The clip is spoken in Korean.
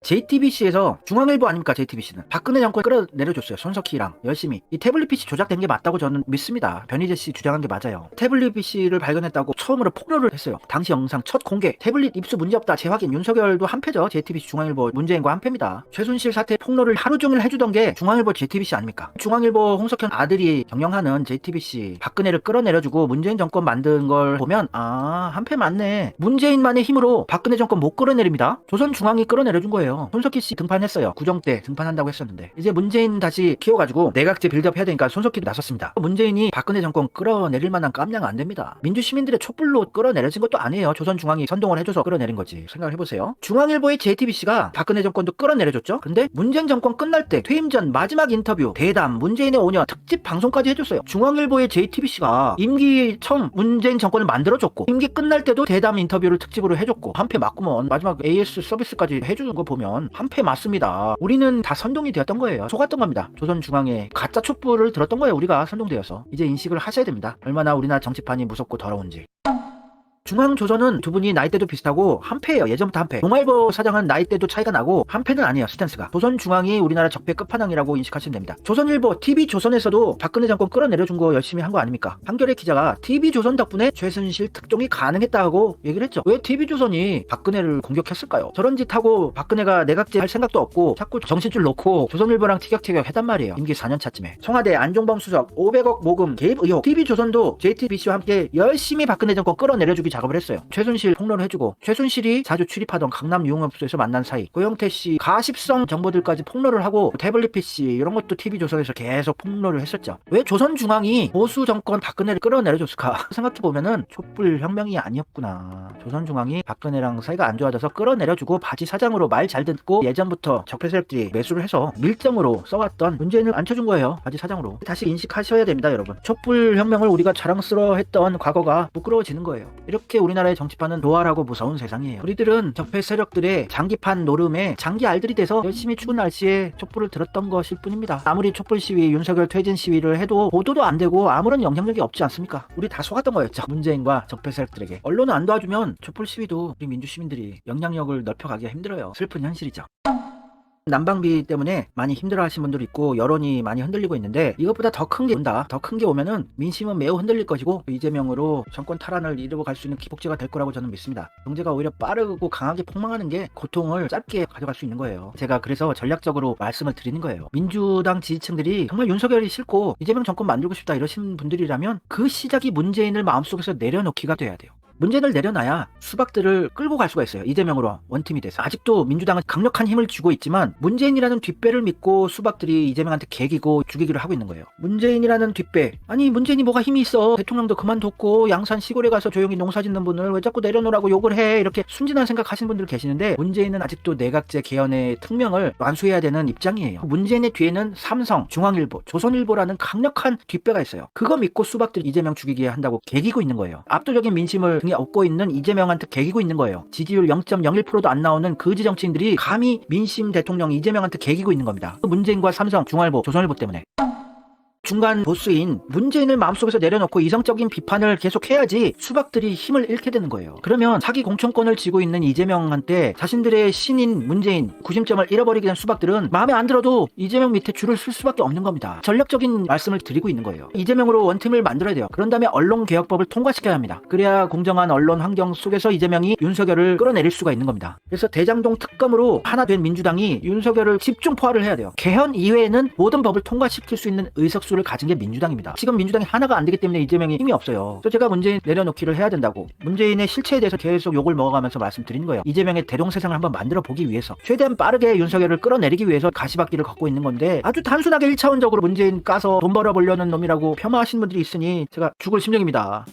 JTBC에서 중앙일보 아닙니까? JTBC는 박근혜 정권 끌어내려줬어요. 손석희랑 열심히. 이 태블릿 PC 조작된 게 맞다고 저는 믿습니다. 변희재 씨 주장한 게 맞아요. 태블릿 PC를 발견했다고 처음으로 폭로를 했어요. 당시 영상 첫 공개. 태블릿 입수 문제없다 재확인. 윤석열도 한패죠. JTBC 중앙일보 문재인과 한패입니다. 최순실 사태 폭로를 하루 종일 해주던 게 중앙일보 JTBC 아닙니까? 중앙일보 홍석현 아들이 경영하는 JTBC 박근혜를 끌어내려주고 문재인 정권 만든 걸 보면 한패 맞네. 문재인만의 힘으로 박근혜 정권 못 끌어내립니다. 조선중앙이 끌어내려준 거예요. 손석희 씨 등판했어요. 구정 때 등판한다고 했었는데 이제 문재인 다시 키워가지고 내각제 빌드업 해야 되니까 손석희도 나섰습니다. 문재인이 박근혜 정권 끌어내릴 만한 깜냥 안 됩니다. 민주시민들의 촛불로 끌어내려진 것도 아니에요. 조선중앙이 선동을 해줘서 끌어내린 거지. 생각을 해보세요. 중앙일보의 JTBC가 박근혜 정권도 끌어내려줬죠. 근데 문재인 정권 끝날 때 퇴임 전 마지막 인터뷰 대담 문재인의 5년 특집 방송까지 해줬어요. 중앙일보의 JTBC가 임기 처음 문재인 정권을 만들어줬고 임기 끝날 때도 대담 인터뷰를 특집으로 해줬고 한패 맞구먼 마지막 AS 서비스까지 해주는 거 보면 한패 맞습니다. 우리는 다 선동이 되었던 거예요. 속았던 겁니다. 조선중앙의 가짜 촛불을 들었던 거예요. 우리가 선동되어서. 이제 인식을 하셔야 됩니다. 얼마나 우리나라 정치판이 무섭고 더러운지. 중앙조선은 두 분이 나이대도 비슷하고 한패예요. 예전부터 한패. 동아일보 사장은 나이대도 차이가 나고 한패는 아니에요. 스탠스가. 조선중앙이 우리나라 적폐 끝판왕이라고 인식하시면 됩니다. 조선일보, TV조선에서도 박근혜 정권 끌어내려준 거 열심히 한 거 아닙니까? 한겨레 기자가 TV조선 덕분에 최순실 특종이 가능했다고 얘기를 했죠. 왜 TV조선이 박근혜를 공격했을까요? 저런 짓 하고 박근혜가 내각제 할 생각도 없고 자꾸 정신줄 놓고 조선일보랑 티격태격 했단 말이에요. 임기 4년차쯤에. 청와대 안종범 수석 500억 모금 개입 의혹. TV조선도 JTBC와 함께 열심히 박근혜 정권 끌어내려주기 작업을 했어요. 최순실 폭로를 해주고 최순실이 자주 출입하던 강남 유흥업소에서 만난 사이 고영태 씨 가십성 정보들까지 폭로를 하고 태블릿 PC 이런 것도 TV조선에서 계속 폭로를 했었죠. 왜 조선중앙이 보수 정권 박근혜를 끌어내려줬을까 생각해보면은 촛불혁명이 아니었구나. 조선중앙이 박근혜랑 사이가 안 좋아져서 끌어내려주고 바지 사장으로 말 잘 듣고 예전부터 적폐 세력들이 매수를 해서 밀정으로 써왔던 문재인을 앉혀준 거예요. 바지 사장으로. 다시 인식하셔야 됩니다, 여러분. 촛불혁명을 우리가 자랑스러워했던 과거가 부끄러워지는 거예요. 이렇게 우리나라의 정치판은 노화라고 무서운 세상이에요. 우리들은 적폐 세력들의 장기판 노름에 장기 알들이 돼서 열심히 추운 날씨에 촛불을 들었던 것일 뿐입니다. 아무리 촛불 시위, 윤석열 퇴진 시위를 해도 보도도 안 되고 아무런 영향력이 없지 않습니까? 우리 다 속았던 거였죠. 문재인과 적폐 세력들에게. 언론은 안 도와주면 촛불 시위도 우리 민주시민들이 영향력을 넓혀가기가 힘들어요. 슬픈 현실이죠. 난방비 때문에 많이 힘들어하시는 분들이 있고 여론이 많이 흔들리고 있는데 이것보다 더 큰 게 온다. 더 큰 게 오면은 민심은 매우 흔들릴 것이고 이재명으로 정권 탈환을 이루고 갈 수 있는 기폭제가 될 거라고 저는 믿습니다. 경제가 오히려 빠르고 강하게 폭망하는 게 고통을 짧게 가져갈 수 있는 거예요. 제가 그래서 전략적으로 말씀을 드리는 거예요. 민주당 지지층들이 정말 윤석열이 싫고 이재명 정권 만들고 싶다 이러신 분들이라면 그 시작이 문재인을 마음속에서 내려놓기가 돼야 돼요. 문재인을 내려놔야 수박들을 끌고 갈 수가 있어요. 이재명으로 원팀이 돼서. 아직도 민주당은 강력한 힘을 쥐고 있지만 문재인이라는 뒷배를 믿고 수박들이 이재명한테 개기고 죽이기를 하고 있는 거예요. 문재인이라는 뒷배. 아니 문재인이 뭐가 힘이 있어. 대통령도 그만뒀고 양산 시골에 가서 조용히 농사 짓는 분을 왜 자꾸 내려놓으라고 욕을 해. 이렇게 순진한 생각 하시는 분들 계시는데 문재인은 아직도 내각제 개헌의 특명을 완수해야 되는 입장이에요. 문재인의 뒤에는 삼성, 중앙일보, 조선일보라는 강력한 뒷배가 있어요. 그거 믿고 수박들이 이재명 죽이게 한다고 개기고 있는 거예요. 압도적인 민심을 얻고 있는 이재명한테 개기고 있는 거예요. 지지율 0.01%도 안 나오는 거지 정치인들이 감히 민심 대통령 이재명한테 개기고 있는 겁니다. 문재인과 삼성, 중앙일보, 조선일보 때문에. 중간 보스인 문재인을 마음속에서 내려놓고 이성적인 비판을 계속해야지 수박들이 힘을 잃게 되는 거예요. 그러면 사기 공천권을 쥐고 있는 이재명한테 자신들의 신인 문재인 구심점을 잃어버리게 된 수박들은 마음에 안 들어도 이재명 밑에 줄을 쓸 수밖에 없는 겁니다. 전략적인 말씀을 드리고 있는 거예요. 이재명으로 원팀을 만들어야 돼요. 그런 다음에 언론개혁법을 통과시켜야 합니다. 그래야 공정한 언론 환경 속에서 이재명이 윤석열을 끌어내릴 수가 있는 겁니다. 그래서 대장동 특검으로 하나 된 민주당이 윤석열을 집중 포화를 해야 돼요. 개헌 이외에는 모든 법을 통과시킬 수 있는 의석수를 가진 게 민주당입니다. 지금 민주당이 하나가 안 되기 때문에 이재명이 힘이 없어요. 그래서 제가 문재인 내려놓기를 해야 된다고 문재인의 실체에 대해서 계속 욕을 먹어가면서 말씀드린 거예요. 이재명의 대동세상을 한번 만들어 보기 위해서 최대한 빠르게 윤석열을 끌어내리기 위해서 가시밭길을 걷고 있는 건데 아주 단순하게 1차원적으로 문재인 까서 돈 벌어보려는 놈이라고 폄하하시는 분들이 있으니 제가 죽을 심정입니다.